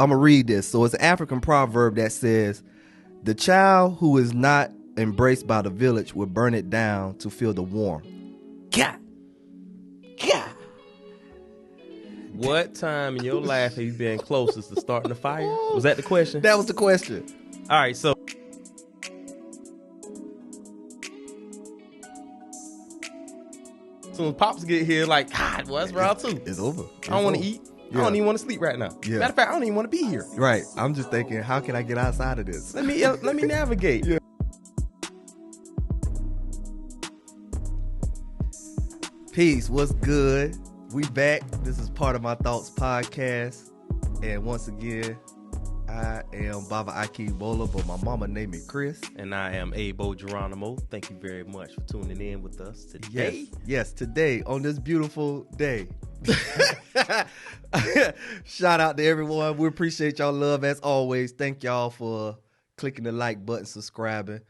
I'm going to read this. So it's an African proverb that says, the child who is not embraced by the village will burn it down to feel the warmth. God. What time in your life have you been closest to starting a fire? Was that the question? That was the question. All right, so when Pops get here, like, God, well, that's round 2. It's over. I don't want to eat. Yeah. I don't even want to sleep right now. Yeah. Matter of fact, I don't even want to be here. Right. I'm just thinking, how can I get outside of this? Let me navigate. Yeah. Peace. What's good? We back. This is Part of My Thoughts podcast. And once again, I am Baba Ike Bola, but my mama named me Chris. And I am Abo Geronimo. Thank you very much for tuning in with us today. Yes, today, on this beautiful day. Shout out to everyone. We appreciate y'all love as always. Thank y'all for clicking the like button, subscribing,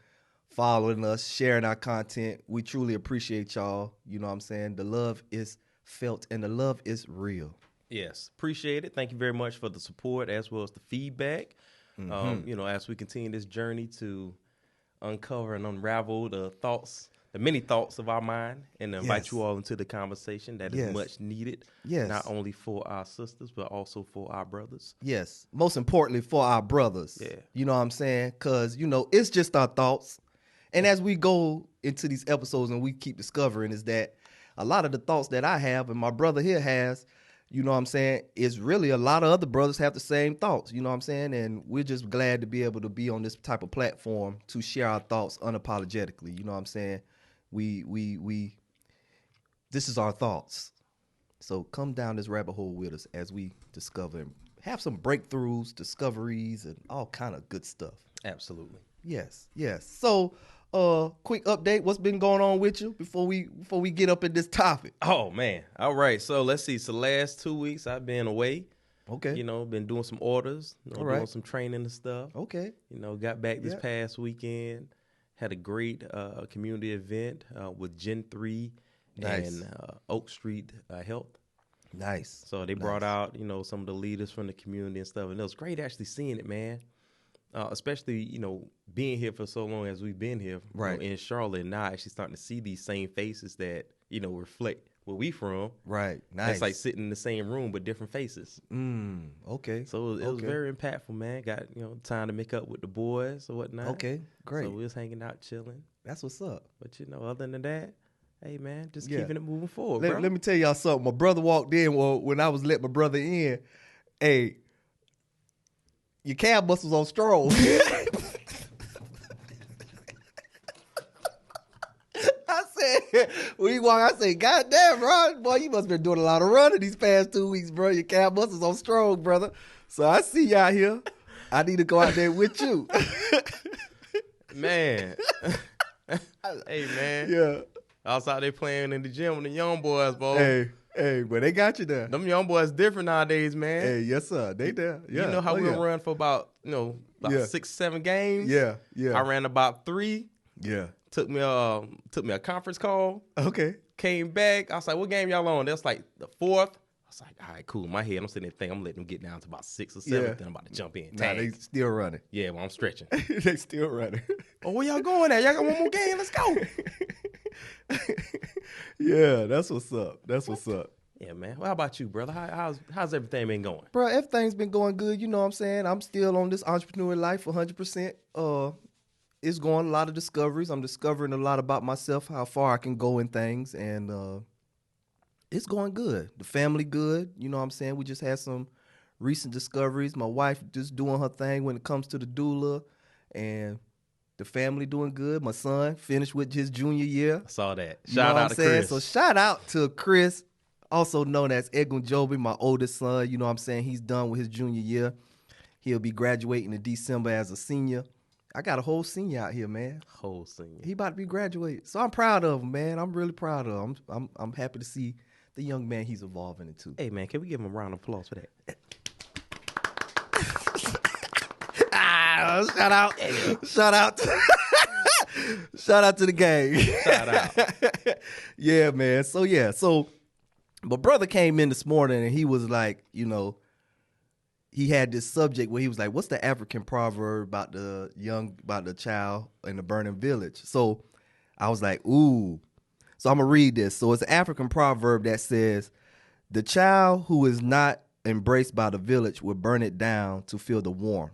following us, sharing our content. We truly appreciate y'all. You know what I'm saying? The love is felt and the love is real. Yes, appreciate it. Thank you very much for the support as well as the feedback. Mm-hmm. As we continue this journey to uncover and unravel the many thoughts of our mind, and invite you all into the conversation that is much needed. Yes. Not only for our sisters, but also for our brothers. Yes. Most importantly, for our brothers. Yeah. You know what I'm saying? Because, it's just our thoughts. And as we go into these episodes and we keep discovering is that a lot of the thoughts that I have and my brother here has, you know what I'm saying, is really a lot of other brothers have the same thoughts, you know what I'm saying? And we're just glad to be able to be on this type of platform to share our thoughts unapologetically, you know what I'm saying? This is our thoughts. So come down this rabbit hole with us as we discover and have some breakthroughs, discoveries, and all kind of good stuff. Absolutely. Yes. So, quick update. What's been going on with you before we get up in this topic? Oh, man. All right. So let's see. So last 2 weeks I've been away. Okay. Been doing some orders, All right. doing some training and stuff. Okay. Got back this past weekend. Had a great community event with Gen 3 and Oak Street Health. Nice. So they brought out, some of the leaders from the community and stuff. And it was great actually seeing it, man. Especially, being here for so long as we've been here in Charlotte. And now actually starting to see these same faces that, reflect where we from. Right. Nice. It's like sitting in the same room but different faces. Okay. So it was very impactful, man. Got, time to make up with the boys or whatnot. Okay. Great. So we was hanging out, chilling. That's what's up. But, other than that, hey, man, just keeping it moving forward, bro. Let me tell y'all something. My brother walked in when I was letting my brother in. Hey, your calf muscles on strong. I said, God damn, bro. Boy, you must have been doing a lot of running these past 2 weeks, bro. Your calf muscles on strong, brother. So I see you out here. I need to go out there with you. Man. Hey, man. Yeah. I was out there playing in the gym with the young boys, boy. Hey, but they got you there. Them young boys different nowadays, man. Hey, yes, sir. They there. Yeah. You know how we run for about 6-7 games? Yeah. I ran about 3. Yeah. Took me a conference call. Okay. Came back. I was like, what game y'all on? That's like the 4th. I was like, all right, cool. In my head, I'm sitting there thinking I'm letting them get down to about 6 or 7. Then I'm about to jump in. Nah, they still running. Yeah, well, I'm stretching. They still running. Oh, where y'all going at? Y'all got one more game? Let's go. Yeah, that's what's up. Yeah, man. Well, how about you, brother? How's everything been going? Bro, everything's been going good. You know what I'm saying? I'm still on this entrepreneur life 100%. It's going a lot of discoveries. I'm discovering a lot about myself, how far I can go in things, and it's going good. The family good. You know what I'm saying? We just had some recent discoveries. My wife just doing her thing when it comes to the doula, and the family doing good. My son finished with his junior year. I saw that. Shout out to Chris. So shout out to Chris, also known as Egun Joby, my oldest son. You know what I'm saying? He's done with his junior year. He'll be graduating in December as a senior. I got a whole senior out here, man. Whole senior. He about to be graduated. So I'm proud of him, man. I'm really proud of him. I'm happy to see the young man he's evolving into. Hey, man, can we give him a round of applause for that? Shout out. Shout out. Shout out to the gang. Shout out. Yeah, man. So my brother came in this morning and he was like, he had this subject where he was like, what's the African proverb about the child in the burning village? So I was like, ooh. So I'm going to read this. So it's an African proverb that says, the child who is not embraced by the village will burn it down to feel the warmth.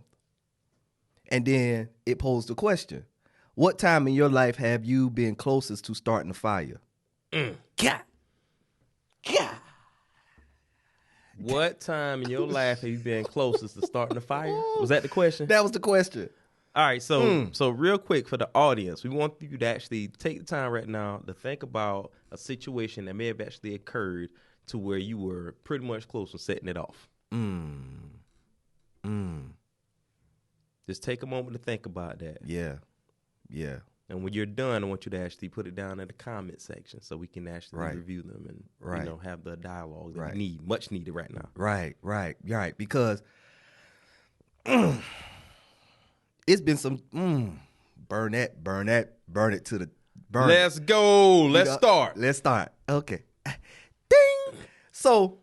And then it posed the question, what time in your life have you been closest to starting a fire? God. What time in your life have you been closest to starting a fire? Was that the question? That was the question. All right, so real quick for the audience, we want you to actually take the time right now to think about a situation that may have actually occurred to where you were pretty much close to setting it off. Just take a moment to think about that. Yeah. And when you're done, I want you to actually put it down in the comment section so we can actually review them and have the dialogue that we need, much needed right now. Right. Because it's been some burn it to the burn. Let's go. Let's start. Okay. Ding. So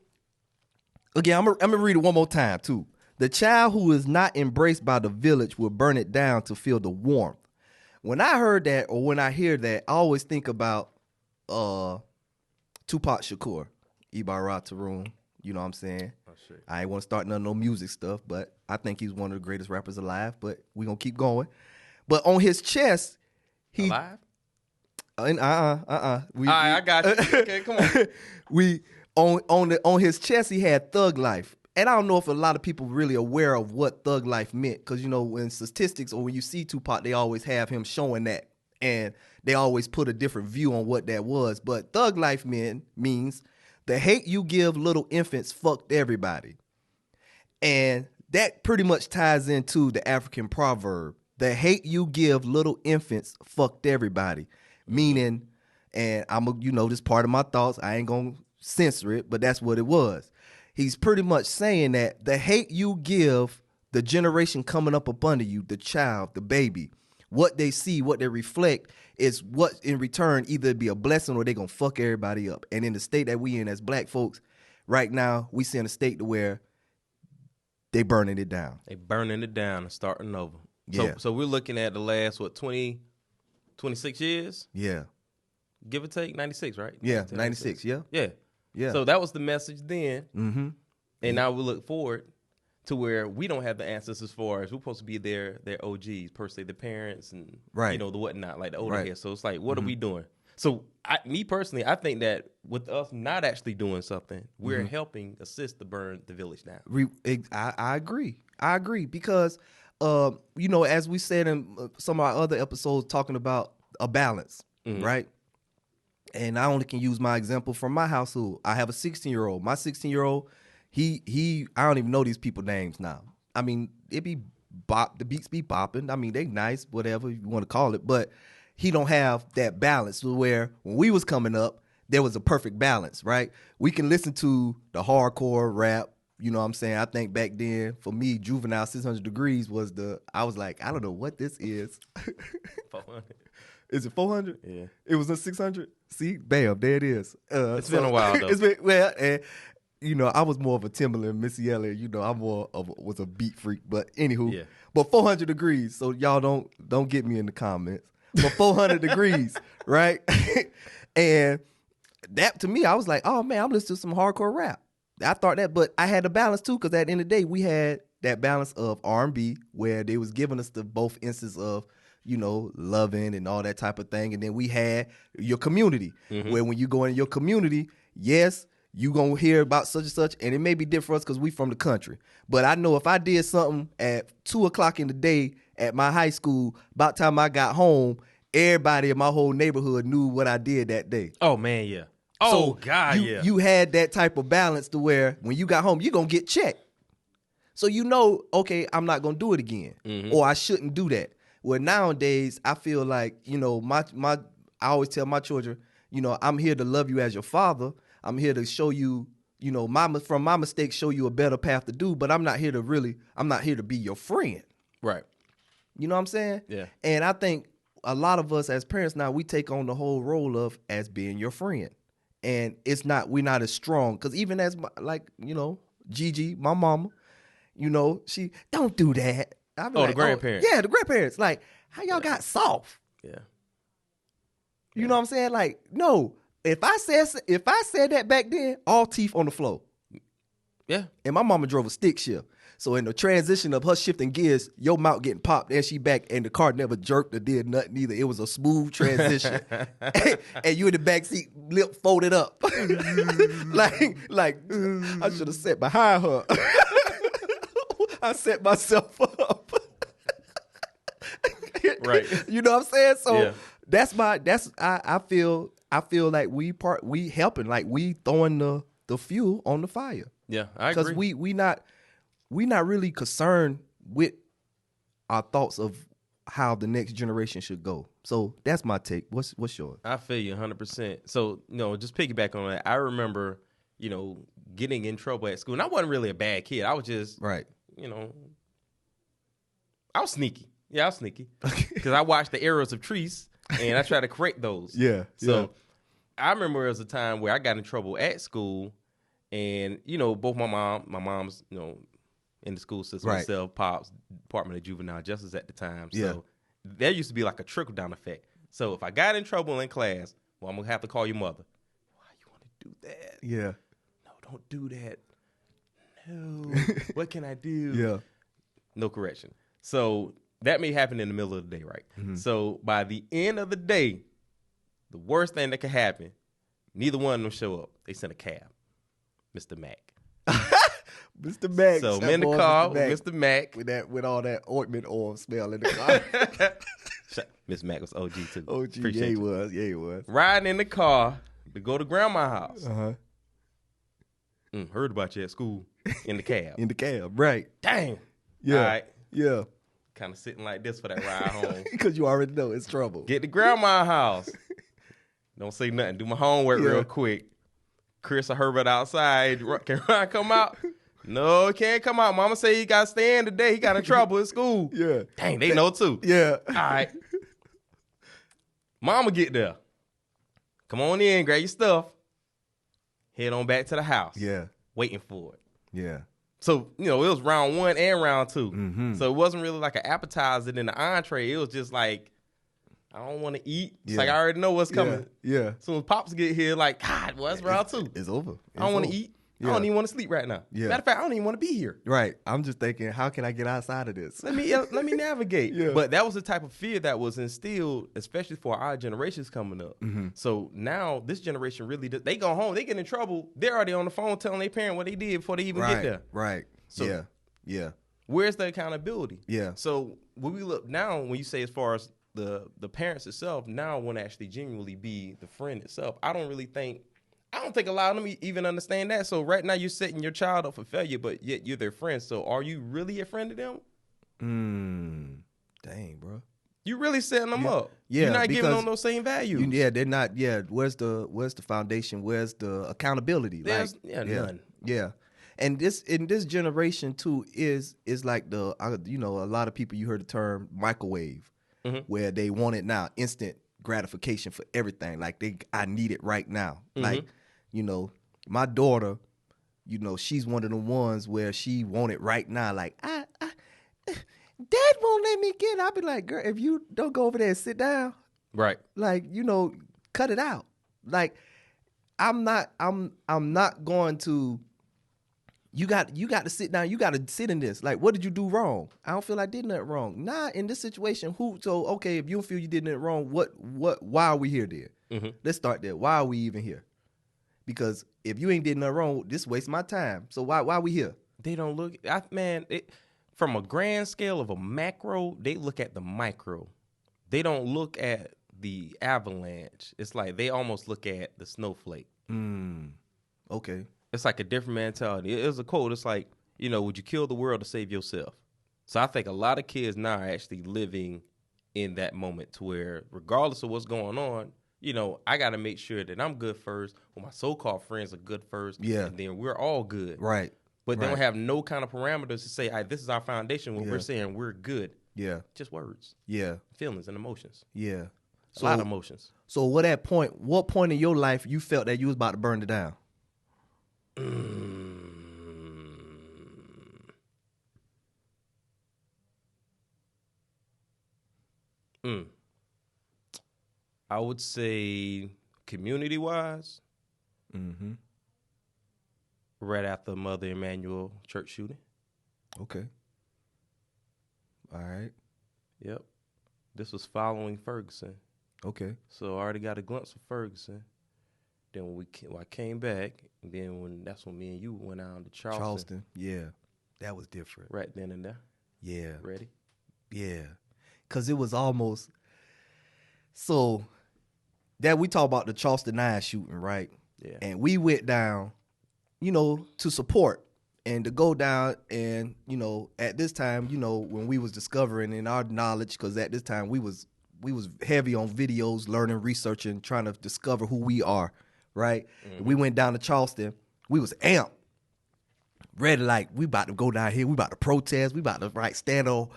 again, I'm gonna read it one more time too. The child who is not embraced by the village will burn it down to feel the warmth. When I heard that, or when I hear that, I always think about Tupac Shakur, E.verybody. You know what I'm saying? Oh, shit. I ain't want to start no music stuff, but I think he's one of the greatest rappers alive. But we gonna keep going. But on his chest, he alive. I got you. Okay, come on. on his chest he had thug life. And I don't know if a lot of people really aware of what thug life meant, because, you know, when statistics or when you see Tupac, they always have him showing that. And they always put a different view on what that was. But thug life means the hate you give little infants fucked everybody. And that pretty much ties into the African proverb. The hate you give little infants fucked everybody. Meaning, and this part of my thoughts, I ain't going to censor it, but that's what it was. He's pretty much saying that the hate you give the generation coming up under you, the child, the baby, what they see, what they reflect is what in return either be a blessing or they're going to fuck everybody up. And in the state that we in as black folks, right now, we see in a state to where they burning it down. They burning it down and starting over. Yeah. So we're looking at the last, 26 years? Yeah. Give or take, 96, right? Yeah, 96, yeah. Yeah. So that was the message then. Mm-hmm. And now we look forward to where we don't have the answers as far as we're supposed to be their OGs, per se, the parents and, the whatnot, like the older hair. So it's like, what are we doing? So me personally, I think that with us not actually doing something, we're helping assist to burn the village down. I agree because, as we said in some of our other episodes talking about a balance, right? And I only can use my example from my household. I have a 16-year-old. My 16-year-old, he I don't even know these people's names now. I mean, the beats be bopping. I mean, they nice, whatever you want to call it. But he don't have that balance where when we was coming up, there was a perfect balance, right? We can listen to the hardcore rap. You know what I'm saying? I think back then, for me, Juvenile 600 Degrees was I was like, I don't know what this is. 400. Is it 400? Yeah. It was a 600? See? Bam, there it is. It's been a while, though. I was more of a Timberland, Missy Elliott. Was a beat freak. But anywho, yeah. But 400 Degrees, so y'all don't get me in the comments. But 400 Degrees, right? And that, to me, I was like, oh, man, I'm listening to some hardcore rap. I thought that, but I had a balance, too, because at the end of the day, we had that balance of R&B where they was giving us the both instances of, loving and all that type of thing. And then we had your community, where when you go in your community, yes, you going to hear about such and such, and it may be different for us because we from the country. But I know if I did something at 2 o'clock in the day at my high school, about the time I got home, everybody in my whole neighborhood knew what I did that day. Oh, man, yeah. Oh, so God, yeah. You had that type of balance to where when you got home, you're going to get checked. So okay, I'm not going to do it again, or I shouldn't do that. Well, nowadays, I feel like, I always tell my children, I'm here to love you as your father. I'm here to show you, from my mistakes, show you a better path to do, but I'm not here to be your friend. Right. You know what I'm saying? Yeah. And I think a lot of us as parents now, we take on the whole role of as being your friend. And we're not as strong. Because even as, Gigi, my mama, You know, she don't do that. I be the grandparents. yeah, the grandparents. Like, how y'all got soft? Yeah. You know what I'm saying? Like, no. If I said that back then, all teeth on the floor. Yeah. And my mama drove a stick shift. So in the transition of her shifting gears, your mouth getting popped and she back, and the car never jerked or did nothing either. It was a smooth transition. And you in the back seat, lip folded up. like I should have sat behind her. I set myself up. Right. You know what I'm saying? So I feel like we helping, like we throwing the fuel on the fire. Yeah, I agree. Because we not really concerned with our thoughts of how the next generation should go. So that's my take. What's yours? I feel you 100%. So, just piggyback on that. I remember, getting in trouble at school. And I wasn't really a bad kid. I was just, right. I was sneaky. Yeah, I was sneaky. Because I watched the errors of Treese, and I tried to correct those. Yeah. So I remember there was a time where I got in trouble at school, and, both my mom's, in the school system right. itself, Pop's Department of Juvenile Justice at the time. So there used to be like a trickle-down effect. So if I got in trouble in class, well, I'm going to have to call your mother. Why you want to do that? Yeah. No, don't do that. No. What can I do? Yeah. No correction. So that may happen in the middle of the day, right? Mm-hmm. So by the end of the day, the worst thing that could happen, neither one of them show up. They send a cab. Mr. Mac. Mr. Mac. So I'm in the car with Mr. Mac. With all that ointment oil smell in the car. Miss Mac was OG too. OG, yeah, he was. Yeah, he was. Riding in the car to go to grandma's house. Uh-huh. Heard about you at school in the cab. In the cab, right. Dang. Yeah. All right. Yeah. Kind of sitting like this for that ride home. Because you already know it's trouble. Get to grandma's house. Don't say nothing. Do my homework real quick. Chris or Herbert outside. Can Ryan come out? No, he can't come out. Mama say he got to stay in today. He got in trouble at school. Yeah. Dang, they know too. Yeah. All right. Mama get there. Come on in, grab your stuff. Head on back to the house. Yeah. Waiting for it. Yeah. So, it was round 1 and round 2. Mm-hmm. So it wasn't really like an appetizer and an entree. It was just like, I don't want to eat. It's like I already know what's coming. Yeah. As soon as Pops get here, like, God, well, that's round 2. It's over. I don't want to eat. Yeah. I don't even want to sleep right now. Yeah. Matter of fact, I don't even want to be here. Right. I'm just thinking, how can I get outside of this? Let me navigate. Yeah. But that was the type of fear that was instilled, especially for our generations coming up. Mm-hmm. So now this generation really does. They go home, they get in trouble. They're already on the phone telling their parent what they did before they even get there. Right. So, yeah. Where's the accountability? Yeah. So when we look now, when you say as far as the parents itself, now want to actually genuinely be the friend itself. I don't think a lot of them even understand that. So right now you're setting your child up for failure, but yet you're their friend. So are you really a friend to them? Dang, bro. You really setting them up. Yeah, you're not giving them those same values. They're not. Yeah, where's the foundation? Where's the accountability? None. Yeah, and in this generation too is like a lot of people, you heard the term microwave, where they want it now, instant gratification for everything. Like I need it right now. Like, my daughter, she's one of the ones where she want it right now. Like Dad won't let me get it. I'll be like, girl, if you don't go over there and sit down, right? Like, cut it out. Like, I'm not going to. You got to sit down. You got to sit in this. Like, what did you do wrong? I don't feel I did nothing wrong. Nah, in this situation, okay, if you don't feel you did nothing wrong, why are we here then? Mm-hmm. Let's start there. Why are we even here? Because if you ain't did nothing wrong, this wastes my time. So why are we here? They don't look, from a grand scale of a macro, they look at the micro. They don't look at the avalanche. It's like they almost look at the snowflake. Okay. It's like a different mentality. It's a quote. It's like, would you kill the world to save yourself? So I think a lot of kids now are actually living in that moment to where regardless of what's going on, I got to make sure that I'm good first, or my so-called friends are good first, and then we're all good. Right. But they don't have no kind of parameters to say, this is our foundation when we're saying we're good. Yeah. Just words. Yeah. Feelings and emotions. Yeah. A lot of emotions. So what point in your life you felt that you was about to burn it down? I would say community-wise, right after Mother Emanuel church shooting. Okay. All right. Yep. This was following Ferguson. Okay. So I already got a glimpse of Ferguson. Then when I came back, and then that's when me and you went out to Charleston. Yeah. That was different. Right then and there. Yeah. Ready? Yeah. Because it was almost, so that we talk about the Charleston 9 shooting, right? Yeah. And we went down, to support and to go down and, at this time, when we was discovering in our knowledge, because at this time we was heavy on videos, learning, researching, trying to discover who we are, right? Mm-hmm. We went down to Charleston. We was amped, ready, like, we about to go down here. We about to protest. We about to, stand on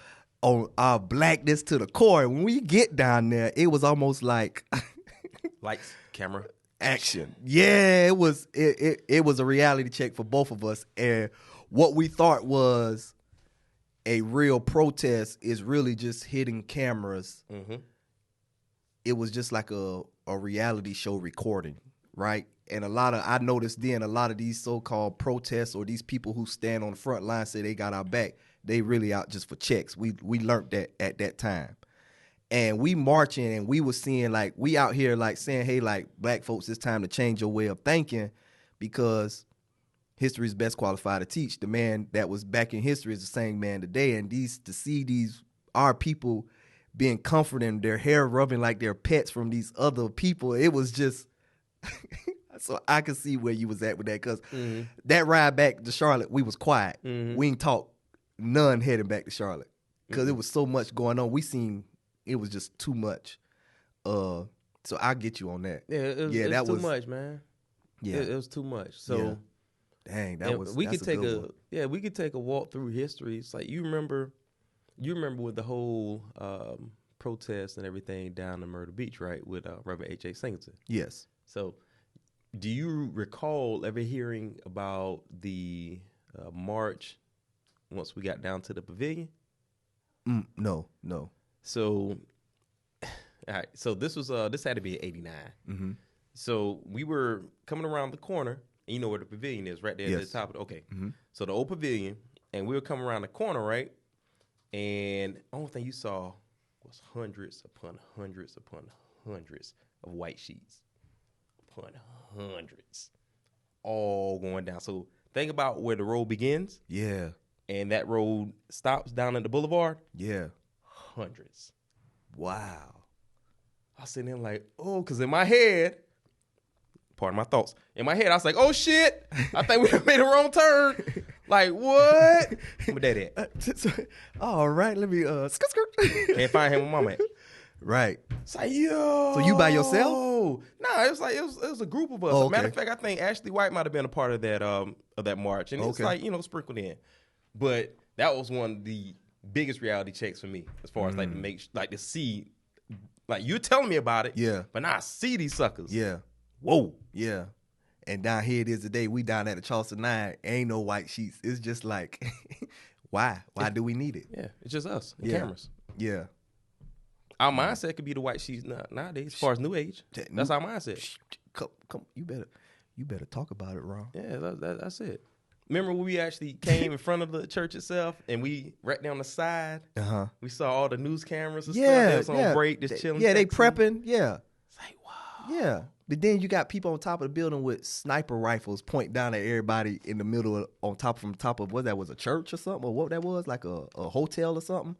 our blackness to the core. And when we get down there, it was almost like lights, camera, action. Yeah, it was a reality check for both of us. And what we thought was a real protest is really just hitting cameras. Mm-hmm. It was just like a reality show recording, right? And I noticed then a lot of these so-called protests or these people who stand on the front line say they got our back, they really out just for checks. We learned that at that time. And we marching and we was seeing, like, we out here, like, saying, hey, like, black folks, it's time to change your way of thinking, because history is best qualified to teach. The man that was back in history is the same man today. And to see our people being comforted and their hair rubbing like their pets from these other people, it was just, so I could see where you was at with that, because that ride back to Charlotte, we was quiet. We ain't talk none heading back to Charlotte, because it was so much going on. We seen it was just too much. So I'll get you on that. Yeah, it was too much, man. Yeah, it was too much. So, dang, we could take a walk through history. It's like you remember with the whole protest and everything down in Myrtle Beach, right? With Reverend H.ate Singleton. Yes. So, do you recall ever hearing about the march once we got down to the pavilion? No. So, all right. So this had to be in '89. Mm-hmm. So we were coming around the corner, and you know where the pavilion is, right there at the top of it. Okay. Mm-hmm. So the old pavilion, and we were coming around the corner, right? And the only thing you saw was hundreds upon hundreds upon hundreds of white sheets. Upon hundreds. All going down. So think about where the road begins. Yeah. And that road stops down at the boulevard. Yeah. Hundreds. Wow. I was sitting there like, oh, because in my head, pardon my thoughts, in my head, I was like, oh, shit, I think we made a wrong turn. Like, what? Where that at? All right, let me, skirt. Can't find him with mama at. Right. It's like, yo. So you by yourself? Nah, it was a group of us. Oh, okay. Matter of fact, I think Ashley White might have been a part of that march. And it's like, sprinkled in. But that was one of the biggest reality checks for me, as far as to see, like, you're telling me about it, yeah, but now I see these suckers. Yeah. Whoa. Yeah. And down here it is today. We down at the Charleston 9. Ain't no white sheets. It's just like, why? Why do we need it? Yeah, it's just us and cameras. Yeah. Our mindset could be the white sheets nowadays, as far as new age. That's our mindset. Come, you better talk about it, Ron. Yeah, that's it. Remember when we actually came in front of the church itself, and we right down the side, we saw all the news cameras and stuff. They was on break, just chilling. Yeah, they prepping. Yeah. It's like, wow. Yeah. But then you got people on top of the building with sniper rifles pointing down at everybody in the middle from top of what that was, a church or something, or what that was, like a hotel or something.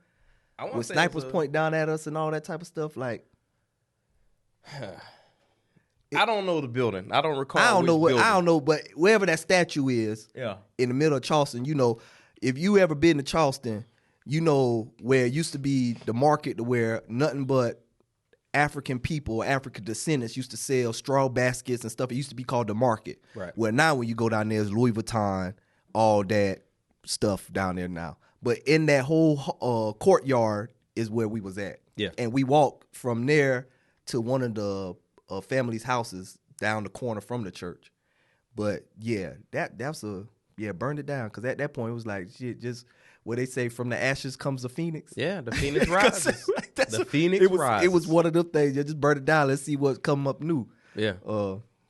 With snipers pointing down at us and all that type of stuff, like. I don't know the building. I don't recall. I don't know, but wherever that statue is, in the middle of Charleston, if you ever been to Charleston, where it used to be the market where nothing but African people, African descendants used to sell straw baskets and stuff. It used to be called the market. Right. Where now when you go down there, it's Louis Vuitton, all that stuff down there now. But in that whole courtyard is where we was at. Yeah. And we walked from there to one of the family's houses down the corner from the church. But yeah, that's burned it down, because at that point it was like, shit, where they say from the ashes comes the phoenix. Yeah, the phoenix rises. The phoenix rises. It was one of them things. You just burn it down. Let's see what's come up new. Yeah.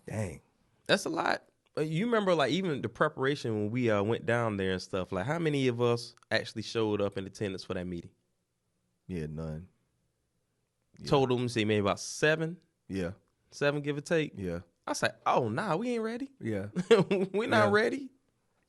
Dang. That's a lot. You remember, like, even the preparation when we went down there and stuff. Like, how many of us actually showed up in attendance for that meeting? Yeah, none. Yeah. Told them, say maybe about 7. Yeah. 7, give or take. Yeah. I said, oh, nah, we ain't ready. Yeah. We're not ready.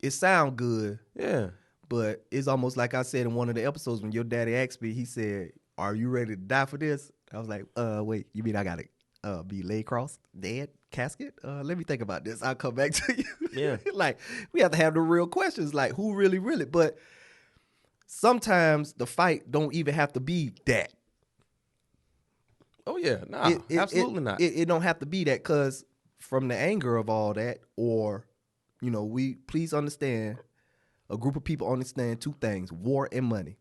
It sound good. Yeah. But it's almost like I said in one of the episodes when your daddy asked me, he said, are you ready to die for this? I was like, wait, you mean I got to be laid across, dead, casket? Let me think about this. I'll come back to you. Yeah. Like, we have to have the real questions, like who really? But sometimes the fight don't even have to be that. Oh, yeah. Nah, absolutely not. It don't have to be that, because from the anger of all that, or, we please understand, a group of people understand 2 things, war and money.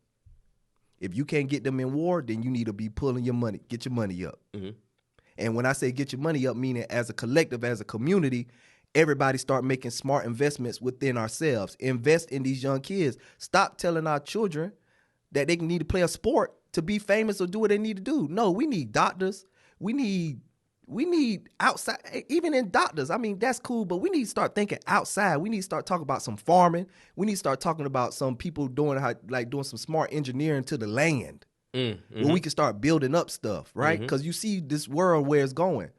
If you can't get them in war, then you need to be pulling your money, get your money up. Mm-hmm. And when I say get your money up, meaning as a collective, as a community, everybody start making smart investments within ourselves. Invest in these young kids. Stop telling our children that they need to play a sport to be famous or do what they need to do. No, we need doctors. We need outside, even in doctors. I mean, that's cool, but we need to start thinking outside. We need to start talking about some farming. We need to start talking about some people doing some smart engineering to the land. Mm-hmm. Where we can start building up stuff, right? Because you see this world where it's going,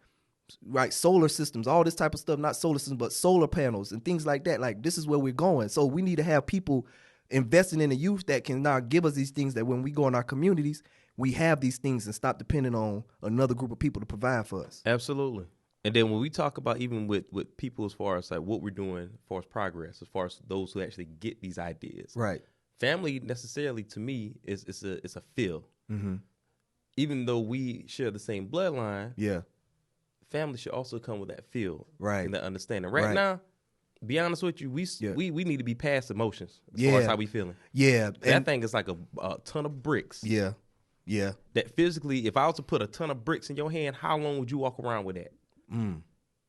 right? Solar systems, all this type of stuff, not solar systems, but solar panels and things like that. Like, this is where we're going. So we need to have people investing in the youth that can now give us these things that when we go in our communities, we have these things and stop depending on another group of people to provide for us. Absolutely. And then when we talk about even with people as far as like what we're doing as far as progress, as far as those who actually get these ideas. Right. Family necessarily to me is a feel. Mm-hmm. Even though we share the same bloodline, yeah, family should also come with that feel, right, and that understanding. Right now, be honest with you, we need to be past emotions as far as how we feeling. Yeah, that thing is like a ton of bricks. Yeah, yeah. That physically, if I was to put a ton of bricks in your hand, how long would you walk around with that?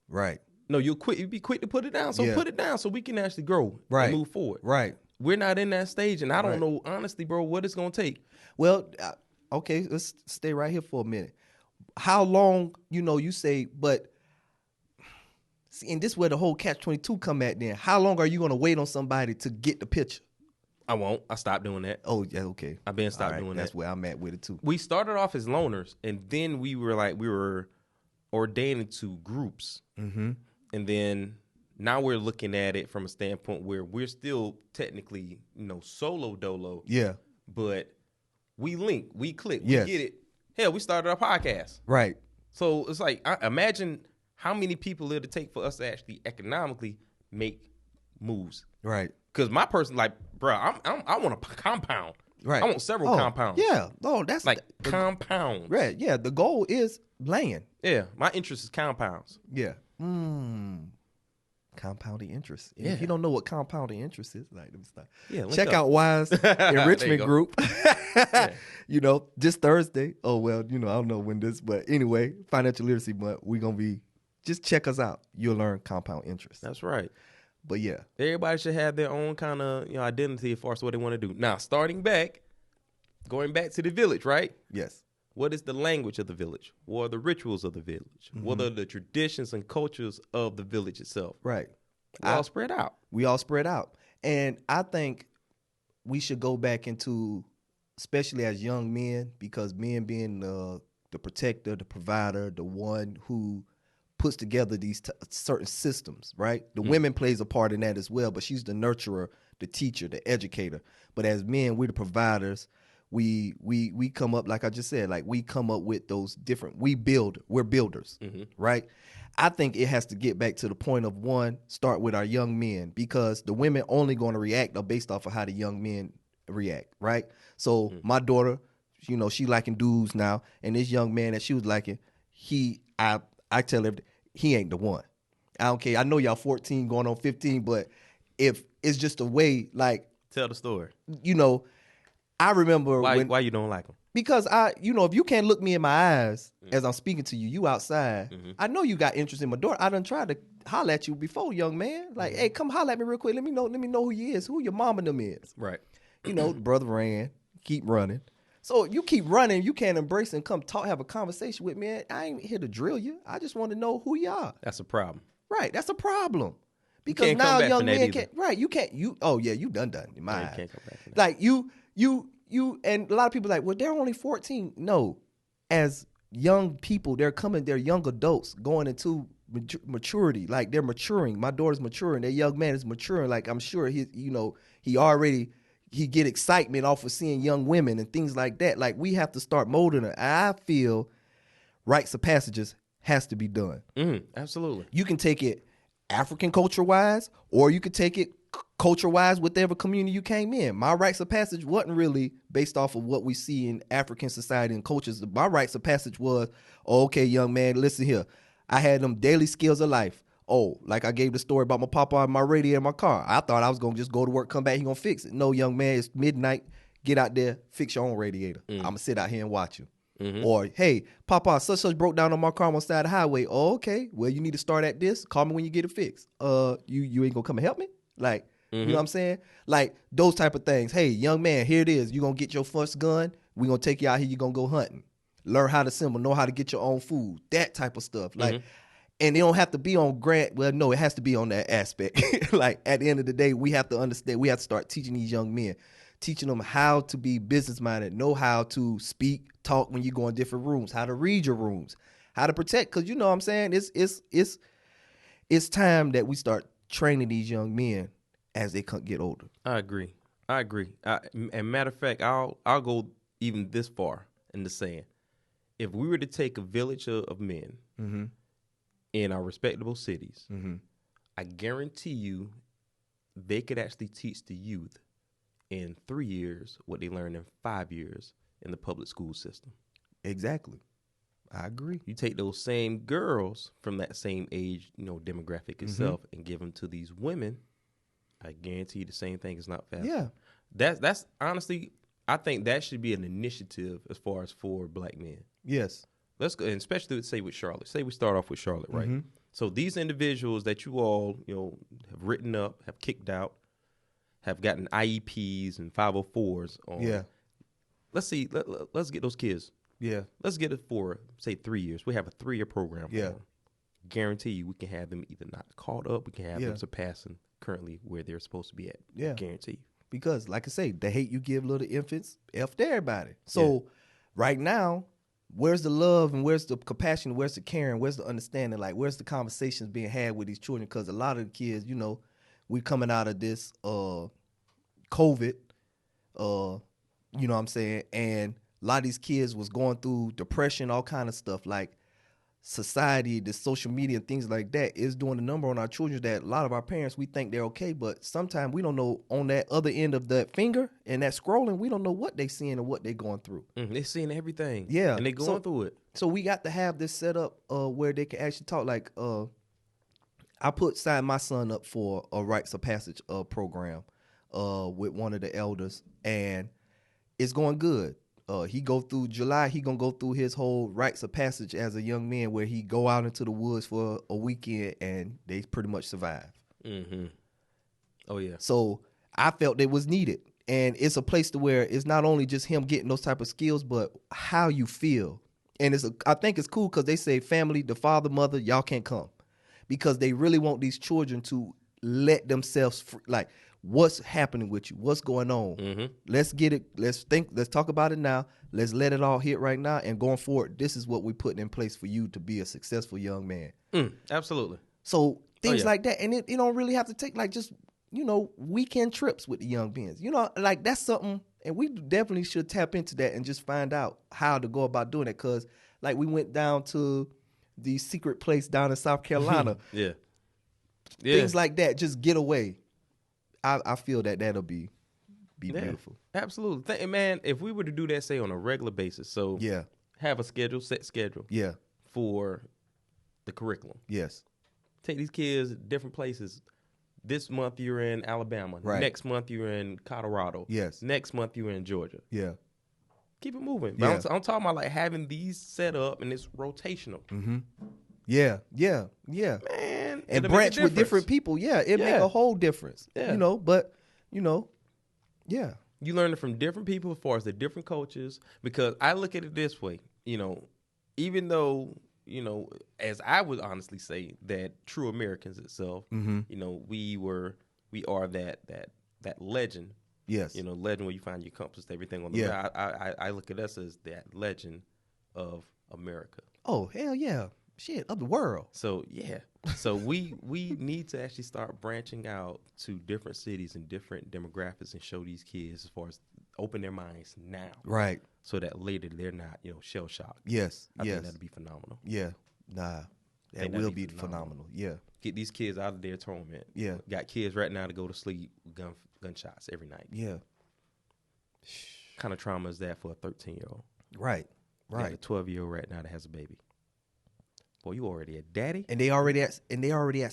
Right. No, you'd be quick to put it down. So put it down so we can actually grow and move forward. Right. We're not in that stage, and I don't know, honestly, bro, what it's going to take. Well, okay, let's stay right here for a minute. How long, you say, but, see, and this is where the whole catch-22 come at then. How long are you going to wait on somebody to get the picture? I won't. I stopped doing that. Oh, yeah, okay. I've been stopped doing that. That's where I'm at with it, too. We started off as loners, and then we were ordained to groups. Mm-hmm. And then now we're looking at it from a standpoint where we're still technically, solo dolo. Yeah. But we link, we click, we get it. Hell, we started our podcast. Right. So it's like, imagine how many people it'll take for us to actually economically make moves. Right. Because my person, like, bro, I want a compound. Right. I want several compounds. Yeah. Oh, that's like compounds. Right. Yeah. The goal is land. Yeah. My interest is compounds. Yeah. Compounding interest. Yeah. If you don't know what compounding interest is, like, let me start. Yeah. Check out Wise Enrichment Group. This Thursday. Oh, well, I don't know when this, but anyway, Financial Literacy Month, we're going to be, just check us out. You'll learn compound interest. That's right. But yeah. Everybody should have their own kind of identity as far as what they want to do. Now, going back to the village, right? Yes. What is the language of the village? What are the rituals of the village? Mm-hmm. What are the traditions and cultures of the village itself? Right. We all spread out. We all spread out. And I think we should go back into, especially as young men, because men being the protector, the provider, the one who puts together these certain systems, right? The women plays a part in that as well, but she's the nurturer, the teacher, the educator. But as men, we're the providers. We come up, like I just said, like we come up with those different, we're builders, right? I think it has to get back to the point of start with our young men, because the women only going to react based off of how the young men react, right? So my daughter, she liking dudes now, and this young man that she was liking, I tell her, he ain't the one. I don't care. I know y'all 14 going on 15, but if it's just a way, like, tell the story. I remember why you don't like him? Because if you can't look me in my eyes as I'm speaking to you, you outside. I know you got interest in my daughter. I done tried to holler at you before, young man. Like, hey, come holler at me real quick. Let me know who you is, who your mama and them is. Right. You know, the brother ran, keep running. So you keep running, you can't embrace and come talk, have a conversation with me. I ain't here to drill you. I just want to know who you are. That's a problem. Right, that's a problem. Because can't now come back young from that men either. can't. Right, you can't. You done in my You eyes. can't come back from that. Like you, and a lot of people are like, well, they're only 14. No, as young people, they're young adults going into maturity. Like they're maturing. My daughter's maturing. That young man is maturing. Like I'm sure he get excitement off of seeing young women and things like that. Like we have to start molding it. I feel rites of passages has to be done. Absolutely. You can take it African culture wise, or you could take it culture wise, whatever community you came in. My rites of passage wasn't really based off of what we see in African society and cultures. My rites of passage was, okay, young man, listen here. I had them daily skills of life. Oh, like I gave the story about my papa and my radio in my car. I thought I was going to just go to work, come back, he going to fix it. No, young man, it's midnight. Get out there, fix your own radiator. I'm going to sit out here and watch you. Or, hey, papa, such broke down on my car on the side of the highway. Oh, okay. Well, you need to start at this. Call me when you get it fixed. You ain't going to come and help me? Like, you know what I'm saying? Like, those type of things. Hey, young man, here it is. You're going to get your first gun. We're going to take you out here. You're going to go hunting. Learn how to assemble. Know how to get your own food. That type of stuff. Like, and it don't have to be on grant. Well, no, it has to be on that aspect. Like, at the end of the day, we have to understand. We have to start teaching these young men. Teaching them how to be business-minded, know how to speak, talk when you go in different rooms, how to read your rooms, how to protect. Because you know what I'm saying? It's time that we start training these young men as they get older. I agree. And matter of fact, I'll go even this far in the saying, if we were to take a village of men in our respectable cities, I guarantee you they could actually teach the youth in 3 years what they learned in 5 years in the public school system. Exactly. I agree. You take those same girls from that same age, demographic itself, and give them to these women, I guarantee you the same thing is not fast. Yeah. That's honestly, I think that should be an initiative as far as for black men. Yes. Let's go, and especially say with Charlotte. Say we start off with Charlotte, right? So these individuals that you all, have written up, have kicked out, have gotten IEPs and 504s on. Yeah. Let's see. Let's get those kids. Yeah. Let's get it for, say, 3 years. We have a 3-year program for them. Guarantee you we can have them either not caught up, we can have them surpassing currently where they're supposed to be at. Yeah. Guarantee you. Because, like I say, the hate you give little infants, F everybody. So right now, where's the love and where's the compassion, where's the caring, where's the understanding, like where's the conversations being had with these children? Because a lot of the kids, we coming out of this COVID, you know what I'm saying? And a lot of these kids was going through depression, all kind of stuff. Like society, the social media and things like that is doing a number on our children that a lot of our parents, we think they're okay, but sometimes we don't know on that other end of that finger and that scrolling, we don't know what they seeing and what they going through. They seeing everything. Yeah. And they going through it. So we got to have this set up where they can actually talk. Like I signed my son up for a rites of passage program with one of the elders, and it's going good. He go through July. He gonna go through his whole rites of passage as a young man, where he go out into the woods for a weekend, and they pretty much survive. Oh yeah. So I felt it was needed, and it's a place to where it's not only just him getting those type of skills, but how you feel. And I think it's cool because they say family, the father, mother, y'all can't come, because they really want these children to let themselves free, like. What's happening with you? What's going on? Let's get it. Let's think. Let's talk about it now. Let's let it all hit right now. And going forward, this is what we're putting in place for you to be a successful young man. Absolutely. So things like that. And it don't really have to take like just, weekend trips with the young men. Like that's something. And we definitely should tap into that and just find out how to go about doing it. Because like we went down to the secret place down in South Carolina. Things like that. Just get away. I feel that'll be beautiful. Absolutely. Man, if we were to do that, say, on a regular basis, so have a set schedule for the curriculum. Yes. Take these kids different places. This month you're in Alabama. Right. Next month you're in Colorado. Yes. Next month you're in Georgia. Yeah. Keep it moving. But I'm talking about like having these set up and it's rotational. Yeah. Man, and branch with different people. Yeah, it make a whole difference. Yeah. You learn it from different people as far as the different cultures. Because I look at it this way, even though, as I would honestly say that true Americans itself, we are that legend. Yes. Legend where you find your compass, everything on the map. I look at us as that legend of America. Oh, hell yeah. Shit, of the world. So, yeah. So we need to actually start branching out to different cities and different demographics and show these kids as far as open their minds now. Right. So that later they're not, shell shocked. Yes. I think that'd be phenomenal. Yeah. Nah. That will be phenomenal. Yeah. Get these kids out of their torment. Yeah. Got kids right now to go to sleep with gunshots every night. Yeah. Kind of trauma is that for a 13-year-old? Right. Right. A 12-year-old right now that has a baby. Boy, you already a daddy, and they already at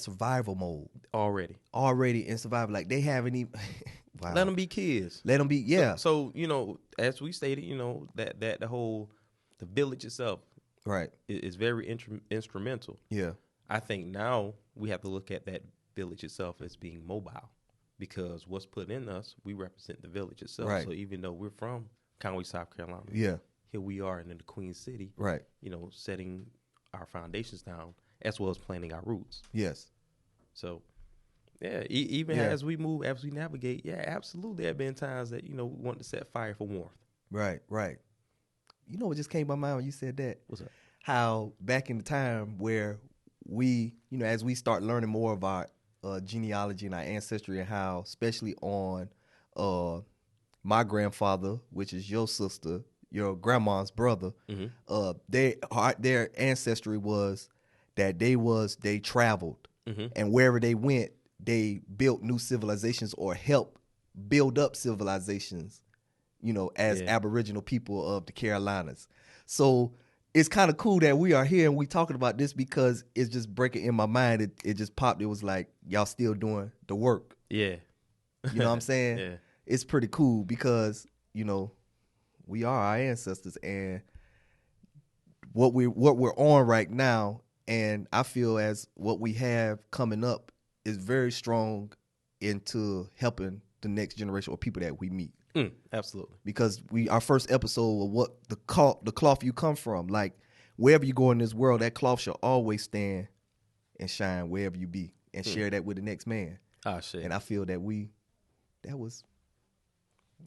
survival mode. Already in survival, like they haven't even. Wow. Let them be kids. Let them be, yeah. So as we stated, that the village itself, right, is very instrumental. Yeah, I think now we have to look at that village itself as being mobile, because what's put in us, we represent the village itself. Right. So even though we're from Conway, South Carolina, yeah, here we are in the Queen City, right, setting our foundations down as well as planting our roots. Yes. So, yeah, even as we move, as we navigate, yeah, absolutely, there have been times that, we want to set fire for warmth. Right, right. You know what just came to my mind when you said that? What's up? How back in the time where we, as we start learning more of our genealogy and our ancestry, and how, especially on my grandfather, which is your sister, your grandma's brother, their ancestry was that they traveled, and wherever they went, they built new civilizations or helped build up civilizations, as Aboriginal people of the Carolinas. So it's kind of cool that we are here and we talking about this, because it's just breaking in my mind. It just popped. It was like, y'all still doing the work. Yeah. You know what I'm saying? Yeah. It's pretty cool because, we are our ancestors, and what we're on right now, and I feel as what we have coming up is very strong into helping the next generation or people that we meet. Absolutely. Because our first episode of what the cloth you come from, like wherever you go in this world, that cloth shall always stand and shine wherever you be, and share that with the next man. Ah, shit. And I feel that that was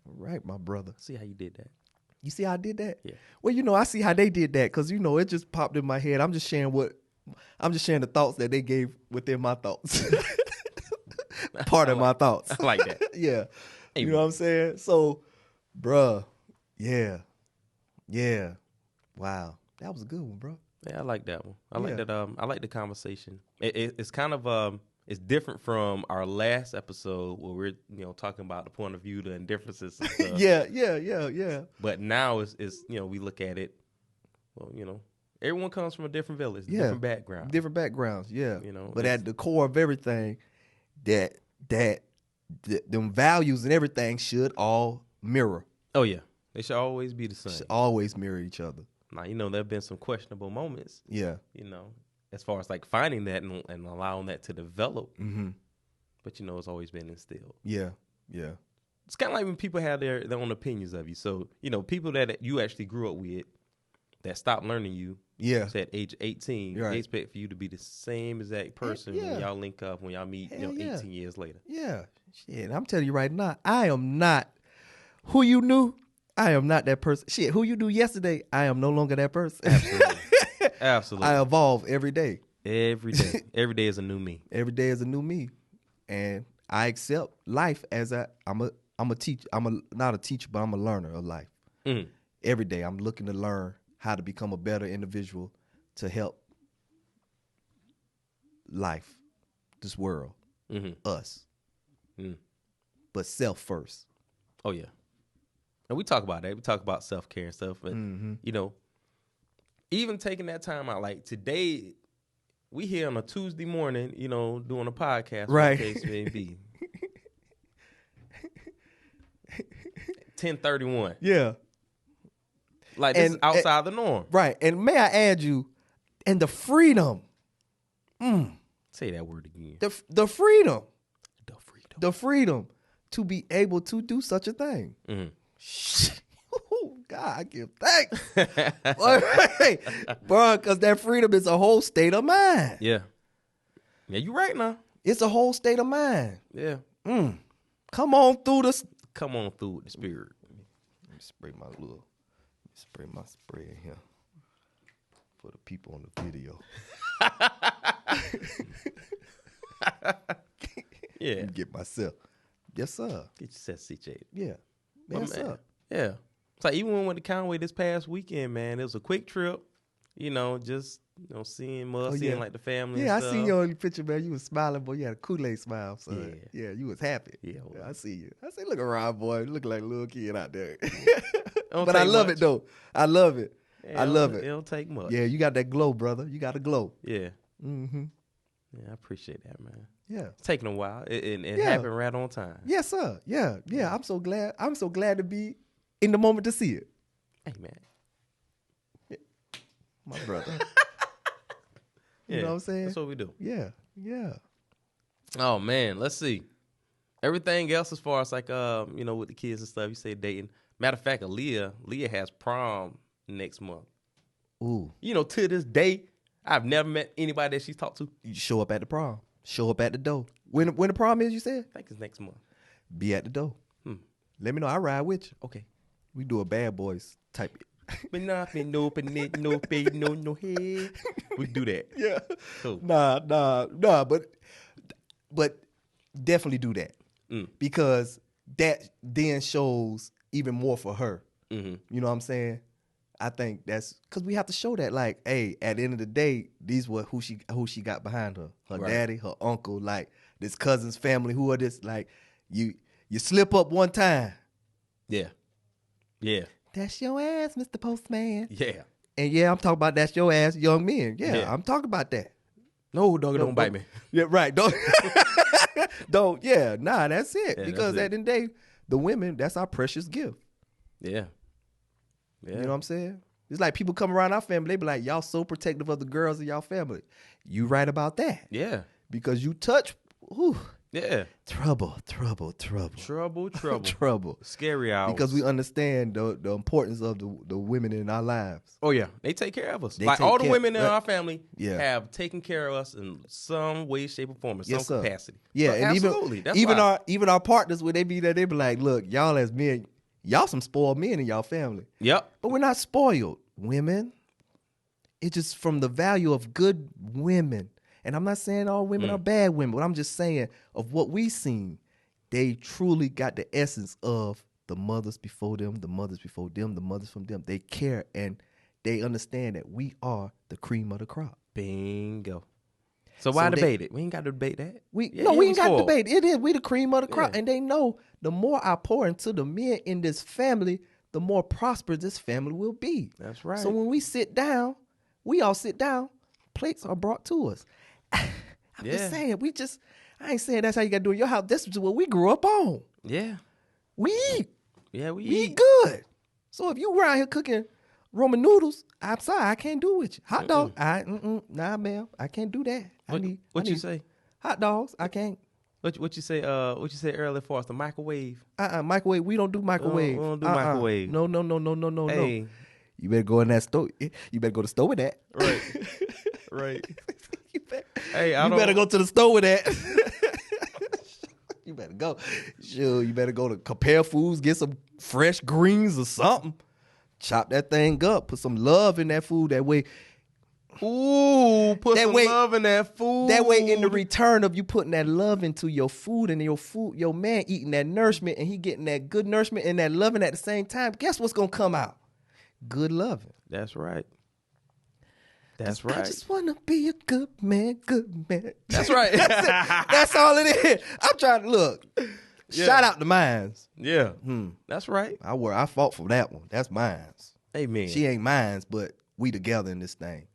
right, my brother. See how you did that? You see how I did that? Yeah. Well, I see how they did that, because it just popped in my head. I'm just sharing the thoughts that they gave within my thoughts. Part of my thoughts. I like that. Yeah. Hey, you know what I'm saying? So, bruh, yeah. Wow, that was a good one, bro. Yeah, I like that one. I like that. I like the conversation. It's kind of it's different from our last episode where we're talking about the point of view, the indifferences and stuff. Yeah. But now it's we look at it. Well, everyone comes from a different village, different background, different backgrounds. Yeah, but at the core of everything, them values and everything should all mirror. Oh yeah, they should always be the same. Should always mirror each other. Now there have been some questionable moments. Yeah. As far as like finding that and allowing that to develop. Mm-hmm. But it's always been instilled. Yeah. It's kind of like when people have their own opinions of you. So people that you actually grew up with that stopped learning you. Yeah. At age 18, right. They expect for you to be the same exact person when y'all link up, when y'all meet 18 years later. Yeah. Shit, I'm telling you right now, I am not who you knew. I am not that person. Shit, who you knew yesterday, I am no longer that person. Absolutely. Absolutely. I evolve every day. Every day. Every day is a new me. Every day is a new me. And I accept life as I'm a teacher. Not a teacher, but I'm a learner of life. Mm-hmm. Every day I'm looking to learn how to become a better individual to help life, this world, us. Mm. But self first. Oh, yeah. And we talk about that. We talk about self-care and stuff. But, even taking that time out, like today, we here on a Tuesday morning, doing a podcast. Right. Case may be. 10:31. Yeah. Like this is outside the norm. Right. And may I add you, and the freedom. Say that word again. The freedom. The freedom. The freedom to be able to do such a thing. God, I give thanks. Bro, because that freedom is a whole state of mind. Yeah. Yeah, you right now. It's a whole state of mind. Yeah. Come on through the spirit. Let me spray my spray in here for the people on the video. Yeah. Let me get myself. Yes, sir. Get yourself situated. Yeah. Yes, sir. Yeah. It's like even when we went to Conway this past weekend, man, it was a quick trip. Just seeing like the family. Yeah, and I stuff. seen you on the picture, man. You was smiling, boy. You had a Kool-Aid smile, son. Yeah. Yeah, you was happy. Yeah, I see you. I say, look around, boy. You look like a little kid out there. Don't But I take love much. it, though. I love it. Yeah, I love it. It don't take much. Yeah, you got that glow, brother. You got a glow. Yeah. Mm-hmm. Yeah, I appreciate that, man. Yeah. It's taking a while. It Yeah. happened right on time. Yes, sir. Yeah. I'm so glad. I'm so glad to be in the moment to see it. Hey, man. My brother. Yeah, You know what I'm saying? That's what we do. Yeah. Oh, man. Let's see. Everything else as far as like, with the kids and stuff, you say dating. Matter of fact, Leah has prom next month. Ooh. To this day, I've never met anybody that she's talked to. You show up at the prom. Show up at the door. When the prom is, you said? I think it's next month. Be at the door. Let me know. I ride with you. Okay. We do a bad boys type. But nothing, no head. We do that. Yeah. Cool. Nah. But definitely do that. Because that then shows even more for her. Mm-hmm. You know what I'm saying? I think that's because we have to show that, like, hey, at the end of the day, these were who she got behind her. Her Right. daddy, her uncle, like this cousin's family, who are this, like, you slip up one time. Yeah. Yeah. That's your ass, Mr. Postman. Yeah. And yeah, I'm talking about that's your ass, young men. Yeah, Yeah. I'm talking about that. No, dog, don't bite me. Yeah, right. Don't. Yeah, nah, that's it. Yeah, because that's at the end of the day, the women, that's our precious gift. Yeah. Yeah. You know what I'm saying? It's like people come around our family, they be like, y'all so protective of the girls in y'all family. You right about that. Yeah. Because you touch, whew, Yeah. trouble. Trouble. Trouble. Scary hours. Because we understand the importance of the women in our lives. Oh, yeah. They take care of us. They Like take all the care- women in right. our family Yeah. have taken care of us in some way, shape, or form, in Yes, some sir. capacity. Yeah, So and absolutely. That's even why. our partners, when they be there, they be like, look, y'all as men, y'all some spoiled men in y'all family. Yep. But we're not spoiled women. It's just from the value of good women. And I'm not saying all women are bad women, but I'm just saying of what we seen, they truly got the essence of the mothers before them, the mothers before them, the mothers from them. They care and they understand that we are the cream of the crop. Bingo. So why debate it? We ain't got to debate that. We ain't got to debate. It is we the cream of the crop. And they know the more I pour into the men in this family, the more prosperous this family will be. That's right. So when we sit down, we all sit down, plates are brought to us. I'm just saying, I ain't saying that's how you got to do it in your house. This is what we grew up on. Yeah. We eat. Yeah, we We eat. good. So if you around here cooking Roman noodles, I'm sorry, I can't do it with you. Hot dog, nah, ma'am, I can't do that. What you say? Hot dogs, I can't. What you say? What you say earlier for us? The microwave. Microwave. We don't do microwave. We don't do microwave. No. Hey. You better go in that stove. You better go to the store with that. Right. Right. You go better go to the store with that. You better go. Sure, you better go to Compare Foods, get some fresh greens or something. Chop that thing up. Put some love in that food. That way. Ooh, put That some way- love in that food. That way, in the return of you putting that love into your food and your man eating that nourishment and he getting that good nourishment and that loving at the same time, guess what's going to come out? Good loving. That's right. I Right. just want to be a good man. That's right. That's all it is. I'm trying to look. Yeah. Shout out to mines. Yeah. That's right. I fought for that one. That's mines. Amen. She ain't mines, but we together in this thing.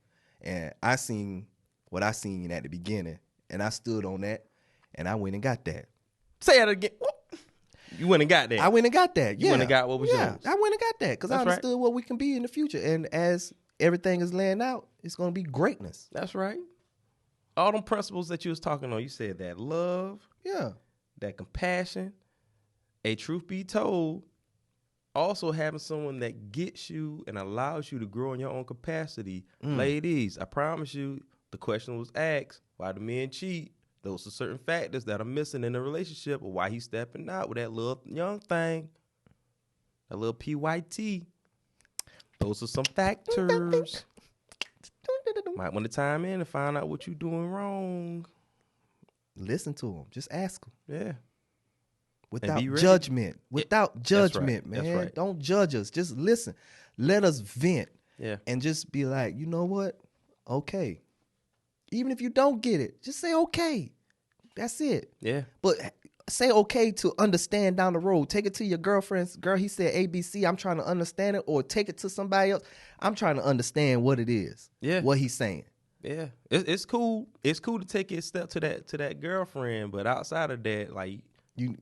And I seen what I seen at the beginning, and I stood on that, and I went and got that. Say it again. You went and got that. I went and got that. Yeah. went and got what was yours. I went and got that because I That's right. understood what we can be in the future. And as everything is laying out, it's going to be greatness. That's right. All them principles that you was talking on, you said that love, Yeah. that compassion, A truth be told, also having someone that gets you and allows you to grow in your own capacity. Ladies, I promise you, the question was asked, why do men cheat? Those are certain factors that are missing in the relationship, or why he's stepping out with that little young thing, that little PYT. Those are some factors. Might want to time in and find out what you're doing wrong. Listen to them. Just ask them. Yeah. Without judgment. Without judgment, That's right. man. That's right. Don't judge us. Just listen. Let us vent. Yeah. And just be like, you know what? Okay. Even if you don't get it, just say okay. That's it. Yeah. But say okay to understand down the road. Take it to your girlfriend's. Girl, he said ABC. I'm trying to understand it. Or take it to somebody else. I'm trying to understand what it is. Yeah. What he's saying. Yeah. It's cool. It's cool to take it a step to that girlfriend. But outside of that, like,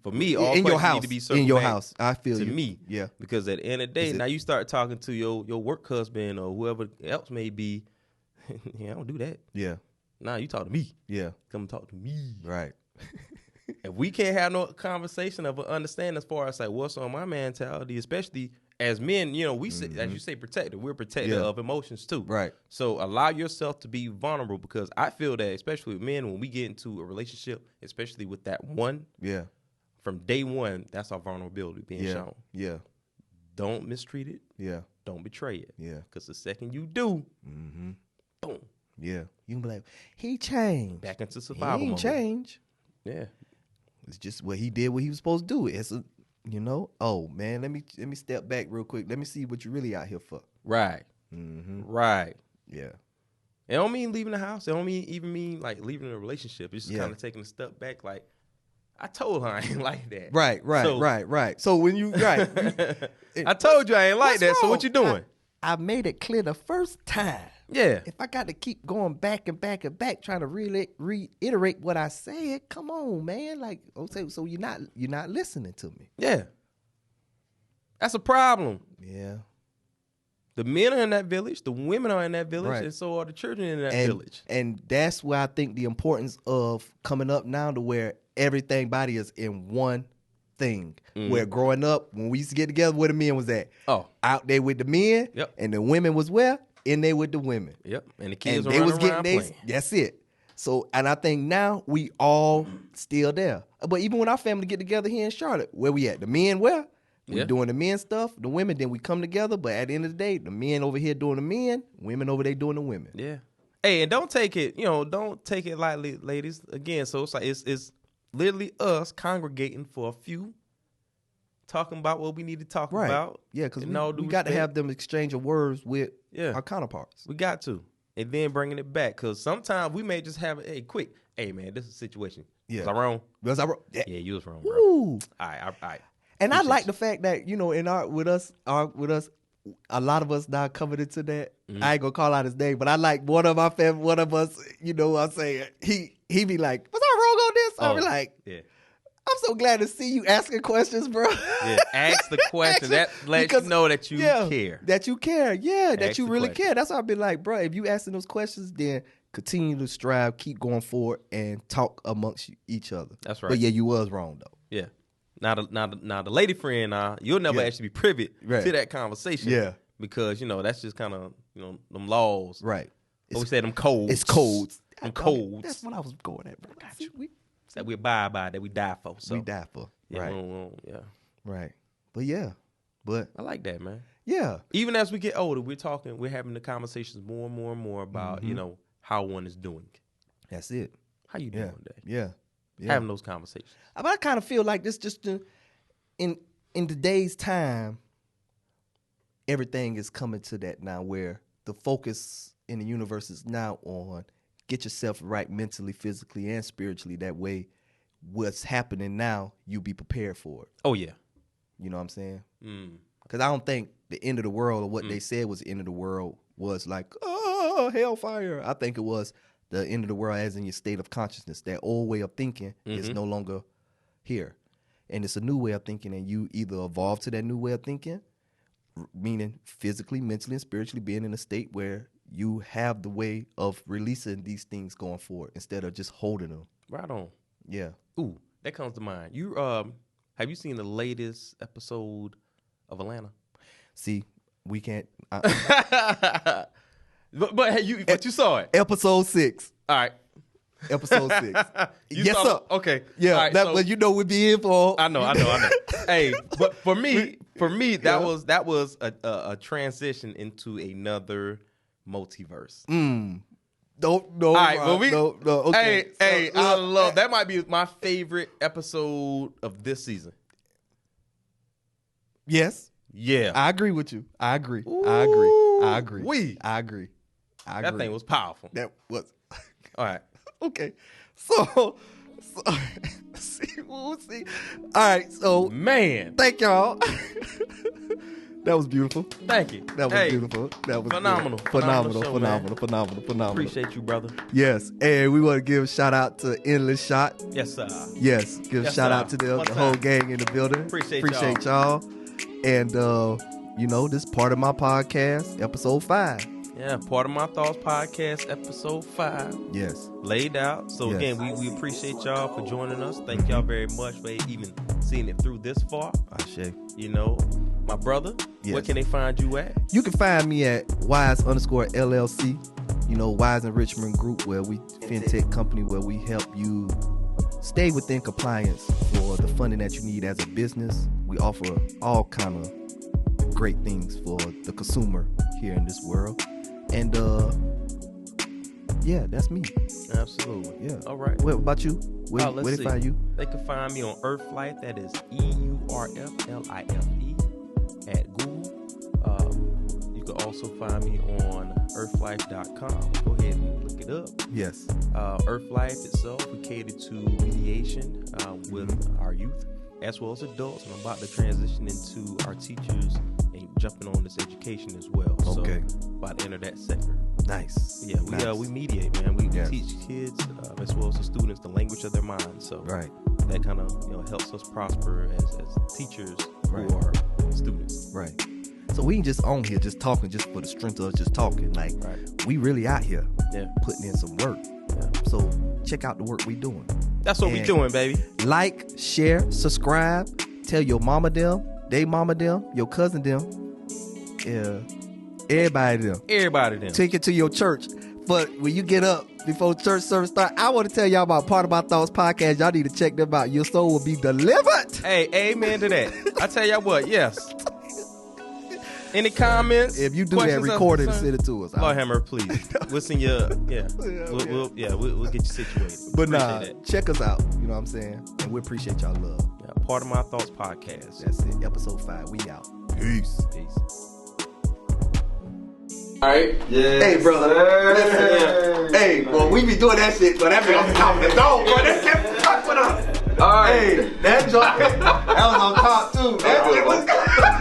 for me, all in your house, need to be circled in your back house. I feel to you. me. Yeah. Because at the end of the day, now you start talking to your work husband or whoever else may be. Yeah, I don't do that. Yeah. Nah, you talk to me. Yeah. Come talk to me. Right. If we can't have no conversation of an understanding as far as like what's on my mentality, especially as men, you know, we say, as you say, protective. We're protective of emotions too. Right. So allow yourself to be vulnerable, because I feel that especially with men, when we get into a relationship, especially with that one, from day one, that's our vulnerability being shown. Yeah. Don't mistreat it. Yeah. Don't betray it. Yeah. Because the second you do, boom. Yeah. You can be like, he changed. Back into survival He ain't mode. changed. Yeah. It's just what he did, what he was supposed to do. It's a, you know, oh man, let me step back real quick. Let me see what you're really out here for. Right. Right. Yeah. It don't mean leaving the house. It don't even mean like leaving a relationship. It's just kind of taking a step back. Like, I told her I ain't like that. Right. So when you I told you I ain't like that. wrong? So what you doing? I made it clear the first time. Yeah. If I got to keep going back and back and back trying to reiterate what I said, come on, man. Like, okay, so you're not listening to me. Yeah. That's a problem. Yeah. The men are in that village, the women are in that village, Right. and so are the children in that village. And that's where I think the importance of coming up now to where everybody is in one thing. Where growing up, when we used to get together, where the men was at. Oh. Out there with the men, and the women was where? In there with the women. Yep. And the kids and were they was running around getting playing. that's it. So, and I think now we all still there. But even when our family get together here in Charlotte, where we at? The men where? We doing the men stuff, the women, then we come together. But at the end of the day, the men over here doing the men, women over there doing the women. Yeah. Hey, and don't take it lightly, ladies. Again, so it's like it's literally us congregating for a few, talking about what we need to talk about. Yeah, because we got to have them exchange of words with our counterparts. We got to. And then bringing it back. Because sometimes we may just have quick, hey, man, this is a situation. Yeah. Was I wrong? Was I wrong? Yeah, you was wrong, bro. Ooh. All right. And I like the fact that, you know, with us, a lot of us now coming into that. I ain't gonna call out his name, but I like one of us, you know, I'm saying he be like, was I wrong on this? I'll be like, I'm so glad to see you asking questions, bro. Yeah, ask the question. That lets you know that you care. That you care. Yeah, that you really question. care. That's why I've been like, bro, if you asking those questions, then continue to strive, keep going forward, and talk amongst each other. That's right. But yeah, you was wrong though. Yeah. Now the lady friend, you'll never actually be privy to that conversation. Yeah. Because, you know, that's just kind of, you know, them laws. Right. What we say, them codes. It's codes. Them codes. That's what I was going at, bro. Got you. That we abide by, that we die for. So. We die for. Yeah, right. Yeah. Right. But yeah. But I like that, man. Yeah. Even as we get older, we're having the conversations more and more about, you know, how one is doing. That's it. How you doing today? Yeah. Having those conversations. But I kind of feel like this just in today's time, everything is coming to that now where the focus in the universe is now on get yourself right mentally, physically, and spiritually. That way, what's happening now, you'll be prepared for it. Oh, yeah. You know what I'm saying? Because I don't think the end of the world or what they said was the end of the world was like, oh, hellfire. I think it was the end of the world as in your state of consciousness. That old way of thinking is no longer here. And it's a new way of thinking, and you either evolve to that new way of thinking, meaning physically, mentally, and spiritually being in a state where you have the way of releasing these things going forward instead of just holding them. Right on. Yeah. Ooh, that comes to mind. Have Have you seen the latest episode of Atlanta? See, we can't. But you saw it. Episode 6. All right. Episode 6. Yes, sir. Okay. Yeah, right, that what we'd be in for. I know. Hey, but for me, that was a transition into another multiverse. No. All right, no. Okay. Hey, I love that. Might be my favorite episode of this season. Yes. Yeah, I agree with you. I agree. Ooh, I agree. I agree. That thing was powerful. That was. All right. Okay. So see. All right. So man, thank y'all. That was beautiful. Thank you. That was beautiful. That was phenomenal. Phenomenal. Appreciate you, brother. Yes. And we want to give a shout out to Endless Shot. Yes, sir. Yes. Give a shout out to them, the whole gang in the building. Appreciate y'all. And this part of my podcast, episode 5. Yeah, Part of My Thoughts podcast, episode 5. Yes. Laid out. So again, we appreciate y'all for joining us. Thank y'all very much for even seeing it through this far. Ashe. My brother, yes. Where can they find you at? You can find me at Wise_LLC. Wise Enrichment Group, where we fintech company where we help you stay within compliance for the funding that you need as a business. We offer all kind of great things for the consumer here in this world. And that's me. Absolutely. Yeah. All right. What about you? Where they find you? They can find me on Earthlife. That is EURFLIFE at Google. You can also find me on earthlife.com. Go ahead and look it up. Yes. Earthlife itself, we cater to mediation with our youth as well as adults. And I'm about to transition into our teachers and jumping on this education as well. Okay. So about to enter that sector. Nice. Yeah, we mediate, man. We teach kids as well as the students the language of their minds. So that kind of helps us prosper as teachers who are students. Right. So we ain't just on here just talking just for the strength of us just talking. Like we really out here putting in some work. Yeah. So check out the work we doing. That's what we doing, baby. Like, share, subscribe. Tell your mama them, they mama them, your cousin them. Yeah. Everybody them. Take it to your church. But when you get up before church service start, I want to tell y'all about Part of My Thoughts podcast. Y'all need to check them out. Your soul will be delivered. Hey, amen to that. I tell y'all what, yes. Any comments? If you do that, record it and send it to us. Lord Hammer, please. We'll send you. We'll get you situated. But check us out. You know what I'm saying? And we appreciate y'all love. Yeah, Part of My Thoughts podcast. That's it. Episode 5. We out. Peace. All right. Yeah. Hey, brother. Listen. Hey, boy, we be doing that shit. So that be on top of the dome, bro. That shit fuck with us. All right. Hey, that joint, that was on top too. That was good.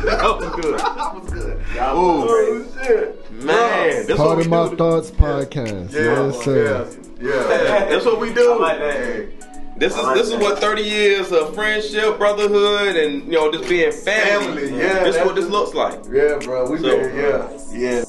That was good. Oh shit, man! Part of My Thoughts podcast. Yes, sir. Yeah. That's what we do. I like that. Hey. This is what 30 years of friendship, brotherhood, and just being family. Yeah. This is what this looks like. Yeah, bro. We yeah.